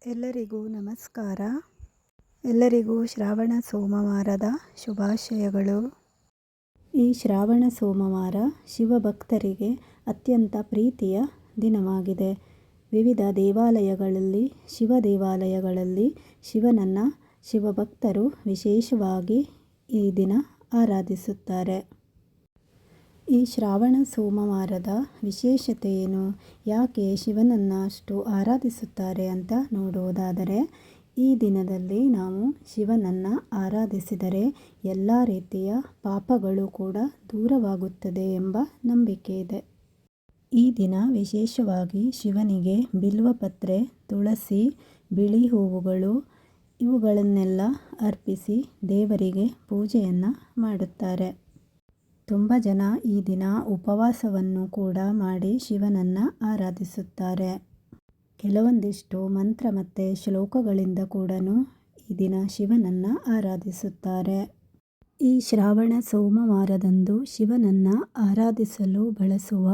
ಎಲ್ಲರಿಗೂ ನಮಸ್ಕಾರ. ಎಲ್ಲರಿಗೂ ಶ್ರಾವಣ ಸೋಮವಾರದ ಶುಭಾಶಯಗಳು. ಈ ಶ್ರಾವಣ ಸೋಮವಾರ ಶಿವಭಕ್ತರಿಗೆ ಅತ್ಯಂತ ಪ್ರೀತಿಯ ದಿನವಾಗಿದೆ. ವಿವಿಧ ದೇವಾಲಯಗಳಲ್ಲಿ ಶಿವನನ್ನು ಶಿವಭಕ್ತರು ವಿಶೇಷವಾಗಿ ಈ ದಿನ ಆರಾಧಿಸುತ್ತಾರೆ. ಈ ಶ್ರಾವಣ ಸೋಮವಾರದ ವಿಶೇಷತೆ ಏನು, ಯಾಕೆ ಶಿವನನ್ನು ಅಷ್ಟು ಆರಾಧಿಸುತ್ತಾರೆ ಅಂತ ನೋಡುವುದಾದರೆ, ಈ ದಿನದಲ್ಲಿ ನಾವು ಶಿವನನ್ನು ಆರಾಧಿಸಿದರೆ ಎಲ್ಲ ರೀತಿಯ ಪಾಪಗಳು ಕೂಡ ದೂರವಾಗುತ್ತದೆ ಎಂಬ ನಂಬಿಕೆ ಇದೆ. ಈ ದಿನ ವಿಶೇಷವಾಗಿ ಶಿವನಿಗೆ ಬಿಲ್ವಪತ್ರೆ, ತುಳಸಿ, ಬಿಳಿ ಹೂವುಗಳು ಇವುಗಳನ್ನೆಲ್ಲ ಅರ್ಪಿಸಿ ದೇವರಿಗೆ ಪೂಜೆಯನ್ನು ಮಾಡುತ್ತಾರೆ. ತುಂಬ ಜನ ಈ ದಿನ ಉಪವಾಸವನ್ನು ಕೂಡ ಮಾಡಿ ಶಿವನನ್ನು ಆರಾಧಿಸುತ್ತಾರೆ. ಕೆಲವೊಂದಿಷ್ಟು ಮಂತ್ರ ಮತ್ತು ಶ್ಲೋಕಗಳಿಂದ ಕೂಡ ಈ ದಿನ ಶಿವನನ್ನು ಆರಾಧಿಸುತ್ತಾರೆ. ಈ ಶ್ರಾವಣ ಸೋಮವಾರದಂದು ಶಿವನನ್ನು ಆರಾಧಿಸಲು ಬಳಸುವ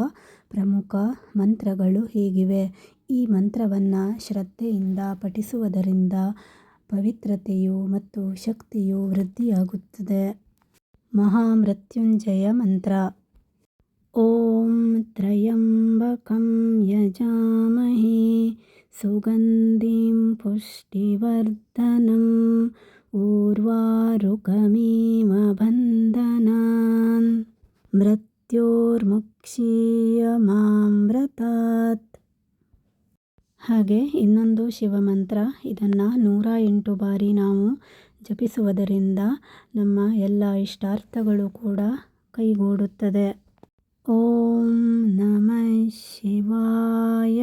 ಪ್ರಮುಖ ಮಂತ್ರಗಳು ಹೀಗಿವೆ. ಈ ಮಂತ್ರವನ್ನು ಶ್ರದ್ಧೆಯಿಂದ ಪಠಿಸುವುದರಿಂದ ಪವಿತ್ರತೆಯು ಮತ್ತು ಶಕ್ತಿಯು ವೃದ್ಧಿಯಾಗುತ್ತದೆ. ಮಹಾಮೃತ್ಯುಂಜಯ ಮಂತ್ರ. ಓಂ ತ್ರಯಂಬಕಂ ಯಜಾಮಹೇ ಸುಗಂಧಿಂ ಪುಷ್ಟಿವರ್ಧನಂ ಉರ್ವಾರುಕಮಿವ ಬಂಧನಾನ್ ಮೃತ್ಯೋರ್ಮುಕ್ಷೀಯಮಾಮೃತಾತ್. ಹಾಗೆ ಇನ್ನೊಂದು ಶಿವಮಂತ್ರ, ಇದನ್ನು 108 ಬಾರಿ ನಾವು ಜಪಿಸುವುದರಿಂದ ನಮ್ಮ ಎಲ್ಲ ಇಷ್ಟಾರ್ಥಗಳು ಕೂಡ ಕೈಗೂಡುತ್ತದೆ. ಓಂ ನಮಃ ಶಿವಾಯ,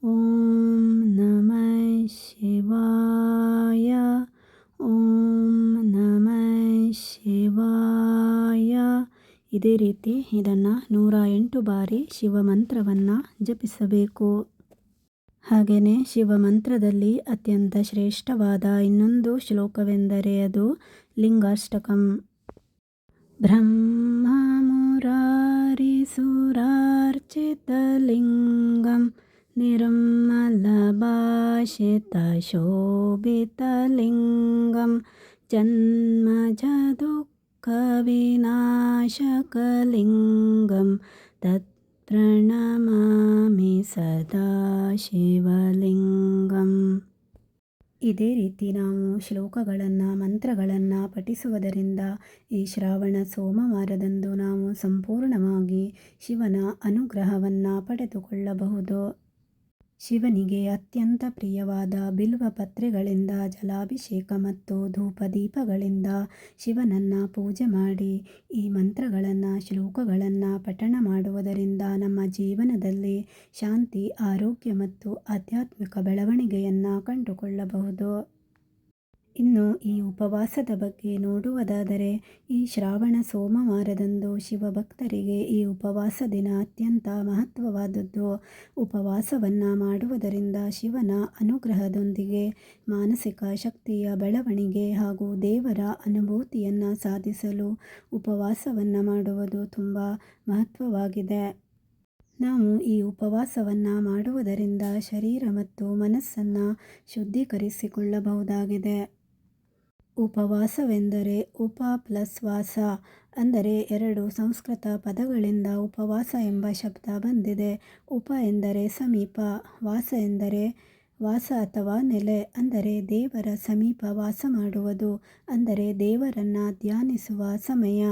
ಓಂ ನಮಃ ಶಿವಾಯ, ಓಂ ನಮಃ ಶಿವಾಯ. ಇದೇ ರೀತಿ ಇದನ್ನು 108 ಬಾರಿ ಶಿವಮಂತ್ರವನ್ನು ಜಪಿಸಬೇಕು. ಹಾಗೆಯೇ ಶಿವಮಂತ್ರದಲ್ಲಿ ಅತ್ಯಂತ ಶ್ರೇಷ್ಠವಾದ ಇನ್ನೊಂದು ಶ್ಲೋಕವೆಂದರೆ ಅದು ಲಿಂಗಾಷ್ಟಕಂ. ಬ್ರಹ್ಮ ಮುರಾರಿ ಸುರಾರ್ಚಿತಲಿಂಗಂ ನಿರ್ಮಲಭಾಷಿತ ಶೋಭಿತಲಿಂಗಂ ಜನ್ಮಜ ದುಃಖ ವಿನಾಶಕಲಿಂಗಂ ತತ್ ಪ್ರಣಮಾಮಿ ಸದಾ ಶಿವಲಿಂಗಂ. ಇದೇ ರೀತಿ ನಾವು ಶ್ಲೋಕಗಳನ್ನು ಮಂತ್ರಗಳನ್ನು ಪಠಿಸುವುದರಿಂದ ಈ ಶ್ರಾವಣ ಸೋಮವಾರದಂದು ನಾವು ಸಂಪೂರ್ಣವಾಗಿ ಶಿವನ ಅನುಗ್ರಹವನ್ನು ಪಡೆದುಕೊಳ್ಳಬಹುದು. ಶಿವನಿಗೆ ಅತ್ಯಂತ ಪ್ರಿಯವಾದ ಬಿಲ್ವ ಪತ್ರೆಗಳಿಂದ ಜಲಾಭಿಷೇಕ ಮತ್ತು ಧೂಪದೀಪಗಳಿಂದ ಶಿವನನ್ನು ಪೂಜೆ ಮಾಡಿ ಈ ಮಂತ್ರಗಳನ್ನು ಶ್ಲೋಕಗಳನ್ನು ಪಠಣ ಮಾಡುವುದರಿಂದ ನಮ್ಮ ಜೀವನದಲ್ಲಿ ಶಾಂತಿ, ಆರೋಗ್ಯ ಮತ್ತು ಆಧ್ಯಾತ್ಮಿಕ ಬೆಳವಣಿಗೆಯನ್ನು ಕಂಡುಕೊಳ್ಳಬಹುದು. ಇನ್ನು ಈ ಉಪವಾಸದ ಬಗ್ಗೆ ನೋಡುವುದಾದರೆ, ಈ ಶ್ರಾವಣ ಸೋಮವಾರದಂದು ಶಿವಭಕ್ತರಿಗೆ ಈ ಉಪವಾಸ ದಿನ ಅತ್ಯಂತ ಮಹತ್ವವಾದದ್ದು. ಉಪವಾಸವನ್ನು ಮಾಡುವುದರಿಂದ ಶಿವನ ಅನುಗ್ರಹದೊಂದಿಗೆ ಮಾನಸಿಕ ಶಕ್ತಿಯ ಬೆಳವಣಿಗೆ ಹಾಗೂ ದೇವರ ಅನುಭೂತಿಯನ್ನು ಸಾಧಿಸಲು ಉಪವಾಸವನ್ನು ಮಾಡುವುದು ತುಂಬ ಮಹತ್ವವಾಗಿದೆ. ನಾವು ಈ ಉಪವಾಸವನ್ನು ಮಾಡುವುದರಿಂದ ಶರೀರ ಮತ್ತು ಮನಸ್ಸನ್ನು ಶುದ್ಧೀಕರಿಸಿಕೊಳ್ಳಬಹುದಾಗಿದೆ. ಉಪವಾಸವೆಂದರೆ ಉಪ ಪ್ಲಸ್ ವಾಸ, ಅಂದರೆ 2 ಸಂಸ್ಕೃತ ಪದಗಳಿಂದ ಉಪವಾಸ ಎಂಬ ಶಬ್ದ ಬಂದಿದೆ. ಉಪ ಎಂದರೆ ಸಮೀಪ, ವಾಸ ಎಂದರೆ ವಾಸ ಅಥವಾ ನೆಲೆ, ಅಂದರೆ ದೇವರ ಸಮೀಪ ವಾಸ ಮಾಡುವುದು, ಅಂದರೆ ದೇವರನ್ನು ಧ್ಯಾನಿಸುವ ಸಮಯ.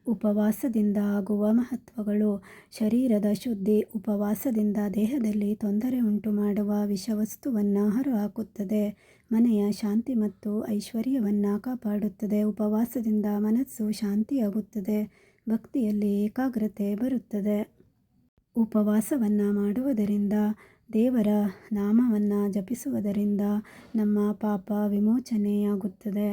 ಉಪವಾಸದಿಂದ ಆಗುವ ಮಹತ್ವಗಳು: ಶರೀರದ ಶುದ್ಧಿ. ಉಪವಾಸದಿಂದ ದೇಹದಲ್ಲಿ ತೊಂದರೆ ಉಂಟು ಮಾಡುವ ವಿಷವಸ್ತುವನ್ನು ಹೊರಹಾಕುತ್ತದೆ. ಮನೆಯ ಶಾಂತಿ ಮತ್ತು ಐಶ್ವರ್ಯವನ್ನು ಕಾಪಾಡುತ್ತದೆ. ಉಪವಾಸದಿಂದ ಮನಸ್ಸು ಶಾಂತಿಯಾಗುತ್ತದೆ. ಭಕ್ತಿಯಲ್ಲಿ ಏಕಾಗ್ರತೆ ಬರುತ್ತದೆ. ಉಪವಾಸವನ್ನು ಮಾಡುವುದರಿಂದ, ದೇವರ ನಾಮವನ್ನು ಜಪಿಸುವುದರಿಂದ ನಮ್ಮ ಪಾಪ ವಿಮೋಚನೆಯಾಗುತ್ತದೆ.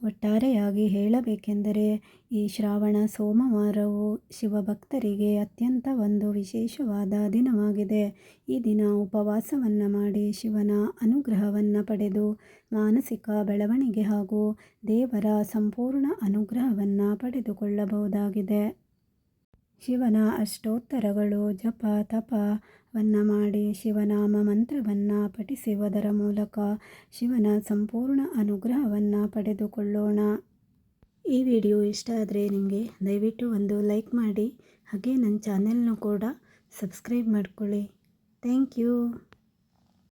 ಒಟ್ಟಾರೆಯಾಗಿ ಹೇಳಬೇಕೆಂದರೆ ಈ ಶ್ರಾವಣ ಸೋಮವಾರವು ಶಿವಭಕ್ತರಿಗೆ ಅತ್ಯಂತ ಒಂದು ವಿಶೇಷವಾದ ದಿನವಾಗಿದೆ. ಈ ದಿನ ಉಪವಾಸವನ್ನು ಮಾಡಿ ಶಿವನ ಅನುಗ್ರಹವನ್ನು ಪಡೆದು ಮಾನಸಿಕ ಬೆಳವಣಿಗೆ ಹಾಗೂ ದೇವರ ಸಂಪೂರ್ಣ ಅನುಗ್ರಹವನ್ನು ಪಡೆದುಕೊಳ್ಳಬಹುದಾಗಿದೆ. ಶಿವನ ಅಷ್ಟೋತ್ತರಗಳು, ಜಪ, ತಪ, ಜಪವನ್ನು ಮಾಡಿ ಶಿವನಾಮ ಮಂತ್ರವನ್ನು ಪಠಿಸುವುದರ ಮೂಲಕ ಶಿವನ ಸಂಪೂರ್ಣ ಅನುಗ್ರಹವನ್ನು ಪಡೆದುಕೊಳ್ಳೋಣ. ಈ ವಿಡಿಯೋ ಇಷ್ಟ ಆದರೆ ನಿಮಗೆ ದಯವಿಟ್ಟು ಒಂದು ಲೈಕ್ ಮಾಡಿ, ಹಾಗೆ ನನ್ನ ಚಾನೆಲ್ನು ಕೂಡ ಸಬ್ಸ್ಕ್ರೈಬ್ ಮಾಡ್ಕೊಳ್ಳಿ. Thank you.